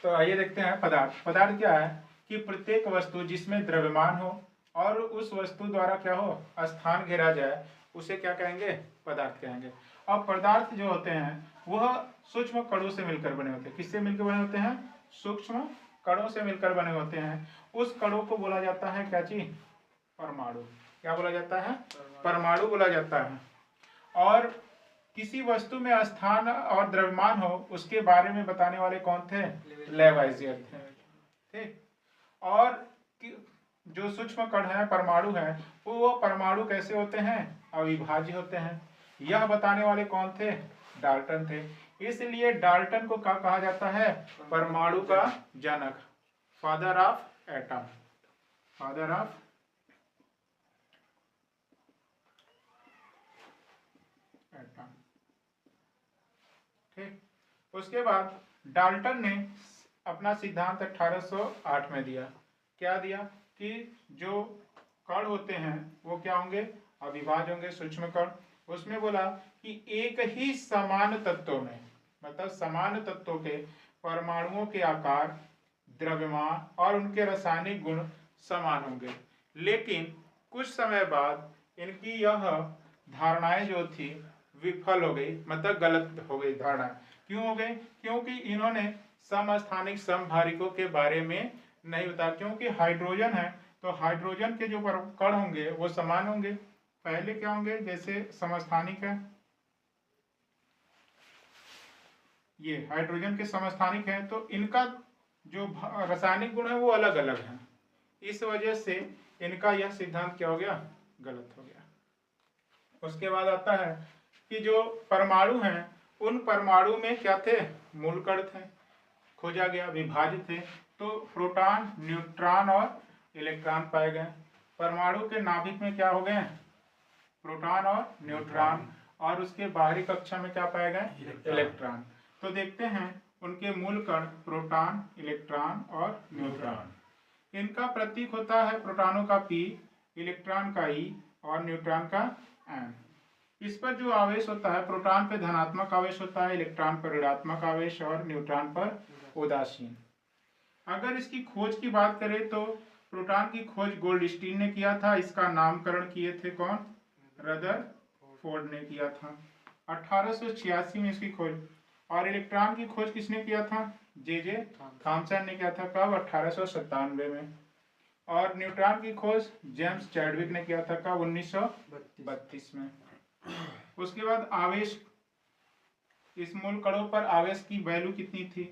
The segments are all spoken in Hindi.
तो आइए देखते हैं पदार्थ। पदार्थ क्या है कि प्रत्येक वस्तु जिसमें द्रव्यमान हो और उस वस्तु द्वारा क्या हो, स्थान घेरा जाए, उसे क्या कहेंगे, पदार्थ कहेंगे। और पदार्थ जो होते हैं वह सूक्ष्म कणों से मिलकर बने होते हैं। किससे मिलकर बने होते हैं? सूक्ष्म कणों से मिलकर बने होते हैं। उस कणों को बोला जाता है क्या चीज? परमाणु। क्या बोला जाता है? परमाणु बोला जाता है। और किसी वस्तु में स्थान और द्रव्यमान हो उसके बारे में बताने वाले कौन थे? लेवाइजियर थे। ठीक। और जो सूक्ष्म कण है, परमाणु है, वो परमाणु कैसे होते हैं? अविभाज्य होते हैं। यह बताने वाले कौन थे? डाल्टन थे। इसलिए डाल्टन को क्या कहा जाता है? परमाणु का जनक, father of atom. Father of atom. ठीक। उसके बाद डाल्टन ने अपना सिद्धांत 1808 में दिया। क्या दिया? कि जो कण होते हैं वो क्या होंगे? अविभाज्य होंगे, सूक्ष्म कण। उसमें बोला कि एक ही समान तत्वों में, मतलब समान तत्वों के परमाणुओं के आकार, द्रव्यमान और उनके रासायनिक गुण समान होंगे। लेकिन कुछ समय बाद इनकी यह धारणाएं जो थी विफल हो गई, मतलब गलत हो गई धारणा। क्यों हो गई? क्योंकि इन्होंने समस्थानिक समभारिकों के बारे में नहीं बताया। क्योंकि हाइड्रोजन है तो हाइड्रोजन के जो कण होंगे वो समान होंगे। पहले क्या होंगे? जैसे समस्थानिक है, ये हाइड्रोजन के समस्थानिक है, तो इनका जो रासायनिक गुण है वो अलग अलग है। इस वजह से इनका यह सिद्धांत क्या हो गया? गलत हो गया। उसके बाद आता है कि जो परमाणु हैं उन परमाणु में क्या थे? मूल कण थे, खोजा गया, विभाजित थे। तो प्रोटॉन, न्यूट्रॉन और इलेक्ट्रॉन पाए गए। परमाणु के नाभिक में क्या हो गए? प्रोटॉन और न्यूट्रॉन। और उसके बाहरी कक्षा में क्या पाए गए? इलेक्ट्रॉन। तो देखते हैं उनके मूल कण प्रोटॉन, इलेक्ट्रॉन और न्यूट्रॉन। इनका प्रतीक होता है प्रोटॉनों का P, इलेक्ट्रॉन का E और न्यूट्रॉन का M। इस पर जो आवेश होता है, प्रोटॉन पे धनात्मक आवेश होता है, इलेक्ट्रॉन पर ऋणात्मक आवेश और न्यूट्रॉन पर उदासीन। अगर इसकी खोज की बात करें तो प्रोटॉन की खोज गोल्डस्टीन ने किया था। इसका नामकरण किए थे कौन? रदरफोर्ड ने किया था 1886 में इसकी खोज। और इलेक्ट्रॉन की खोज किसने किया था? जे थॉमसन ने किया था। कब? 1897 में। और न्यूट्रॉन की खोज जेम्स चैडविक ने किया था। कब? 1932 में। उसके बाद आवेश, इस मूल कणों पर आवेश की वैल्यू कितनी थी?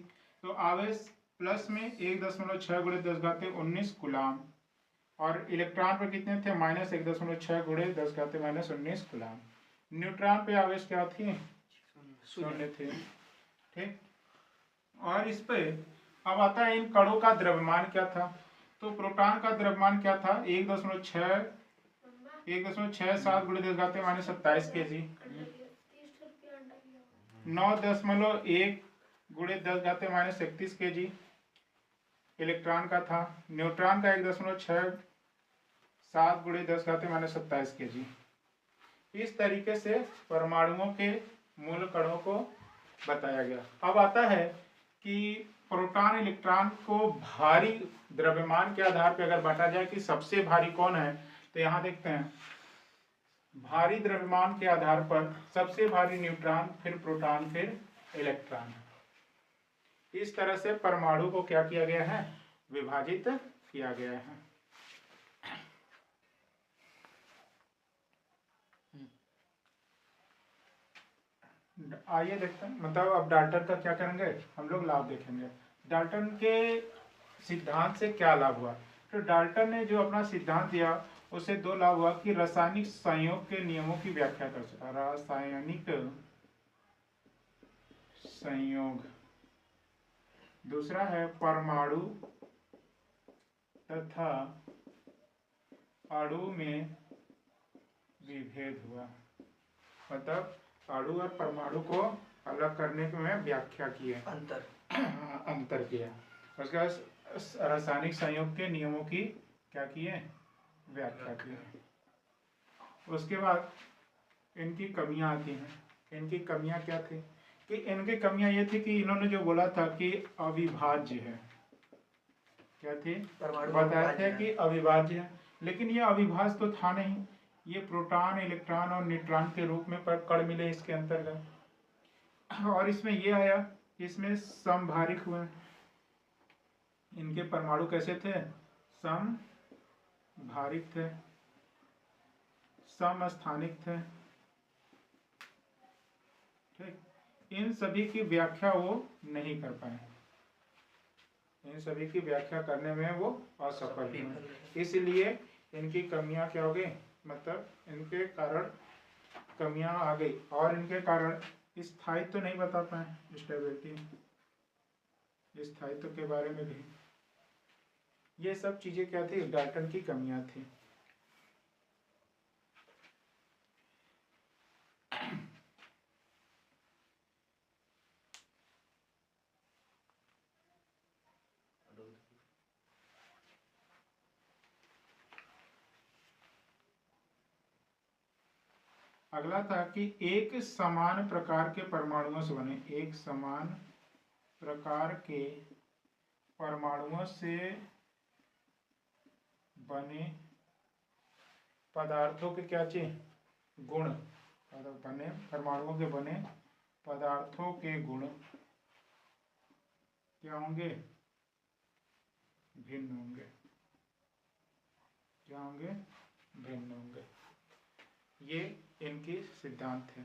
तो आवेश प्लस में 1.6 × 10⁻19 कूलाम और इलेक्ट्रॉन पर कितने थे? -1.6 × 10⁻19 कूलाम। न्यूट्रॉन पे आवेश क्या थी? 0 थे। ठीक। और इस पे अब आता है इन कणों का द्रव्यमान क्या था। तो प्रोटॉन का द्रव्यमान क्या था? 1.67 × 10⁻27 kg, 9.1 × 10⁻31 kg इलेक्ट्रॉन का था। न्यूट्रॉन का 1.67 × 10⁻27 kg। इस तरीके से परमाणुओं के मूल कणों को बताया गया। अब आता है कि प्रोटॉन इलेक्ट्रॉन को भारी द्रव्यमान के आधार पर अगर बांटा जाए कि सबसे भारी कौन है, तो यहाँ देखते हैं भारी द्रव्यमान के आधार पर सबसे भारी न्यूट्रॉन, फिर प्रोटॉन, फिर इलेक्ट्रॉन। इस तरह से परमाणु को क्या किया गया है? विभाजित किया गया है। आइए देखते हैं, मतलब अब डाल्टन का क्या करेंगे हम लोग? लाभ देखेंगे। डाल्टन के सिद्धांत से क्या लाभ हुआ? तो डाल्टन ने जो अपना सिद्धांत दिया उससे 2 लाभ हुआ कि रासायनिक संयोग के नियमों की व्याख्या कर सकता। रासायनिक संयोग। दूसरा है परमाणु तथा अणु में विभेद हुआ, मतलब अणु और परमाणु को अलग करने में व्याख्या की है, अंतर किया। उसके बाद रासायनिक संयोग के नियमों की क्या की है? व्याख्या की है। उसके बाद इनकी कमियां आती हैं। इनकी कमियां क्या थी? कि इनकी कमियां ये थी कि इन्होंने जो बोला था कि अविभाज्य है, क्या थी, बताया थे कि अविभाज्य है, लेकिन ये अविभाज्य तो था नहीं, ये प्रोटॉन, इलेक्ट्रॉन और न्यूट्रॉन के रूप में कण मिले इसके अंतर्गत। और इसमें ये आया कि इसमें समभारिक हुए, इनके परमाणु कैसे थे, समभारिक थे, समस्थानिक थे। ठीक, इन सभी की व्याख्या वो नहीं कर पाए, इन सभी की व्याख्या करने में वो असफल हुए, इसलिए इनकी कमियां क्या हो गई, मतलब इनके कारण कमियां आ गई, और इनके कारण स्थायित्व तो नहीं बता पाए, स्टेबिलिटी, स्थायित्व के बारे में भी, ये सब चीजें क्या थी, डाल्टन की कमियां थी। अगला था कि एक समान प्रकार के परमाणुओं से बने, एक समान प्रकार के परमाणुओं से बने पदार्थों के क्या चाहिए, गुण, बने परमाणुओं के बने पदार्थों के गुण क्या होंगे, भिन्न होंगे, क्या होंगे, भिन्न होंगे, ये इनके सिद्धांत थे।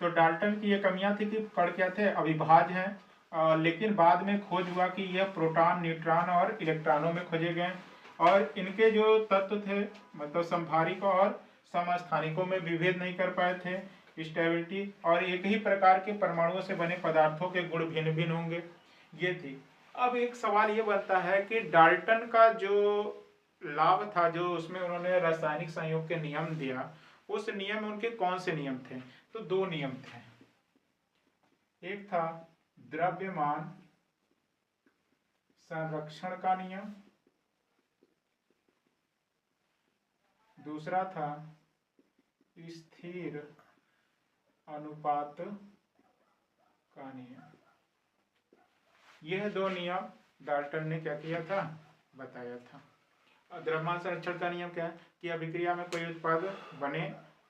तो डाल्टन की ये कमियां थी कि कण क्या थे, अविभाज्य हैं, लेकिन बाद में खोज हुआ कि यह प्रोटॉन, न्यूट्रॉन और इलेक्ट्रॉनों में खोजे गए, और इनके जो तत्व थे, मतलब समभारिक और समस्थानिकों में विभेद नहीं कर पाए थे, स्टेबिलिटी, और एक ही प्रकार के परमाणुओं से बने पदार्थों के गुण भिन्न भिन्न होंगे, ये थी। अब एक सवाल ये बनता है कि डाल्टन का जो लाभ था, जो उसमें उन्होंने रासायनिक संयोग के नियम दिया, उस नियम में उनके कौन से नियम थे, तो दो नियम थे, एक था द्रव्यमान संरक्षण का नियम, दूसरा था स्थिर अनुपात का नियम। यह दो नियम डाल्टन ने क्या किया था, बताया था। द्रव्यमान संरक्षण का नियम क्या है कि अभिक्रिया में कोई उत्पाद बने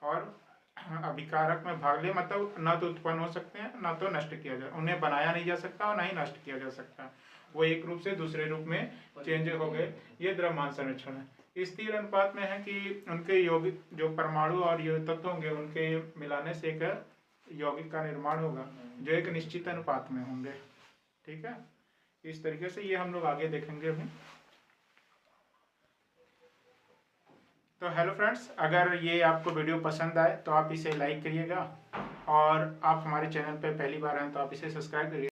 और अभिकारक में भाग ले, मतलब न तो उत्पन्न हो सकते हैं न तो नष्ट किया जा, उन्हें बनाया नहीं जा सकता और न ही नष्ट किया जा सकता, वो एक रूप से दूसरे रूप में चेंज हो गए, ये द्रव्यमान संरक्षण है। स्थिर अनुपात में है कि उनके यौगिक जो परमाणु और यौगिक तत्व होंगे, उनके मिलाने से एक यौगिक का निर्माण होगा जो एक निश्चित अनुपात में होंगे, ठीक है। इस तरीके से ये हम लोग आगे देखेंगे अभी। तो हेलो फ्रेंड्स, अगर ये आपको वीडियो पसंद आए तो आप इसे लाइक करिएगा, और आप हमारे चैनल पर पहली बार आए तो आप इसे सब्सक्राइब करिए।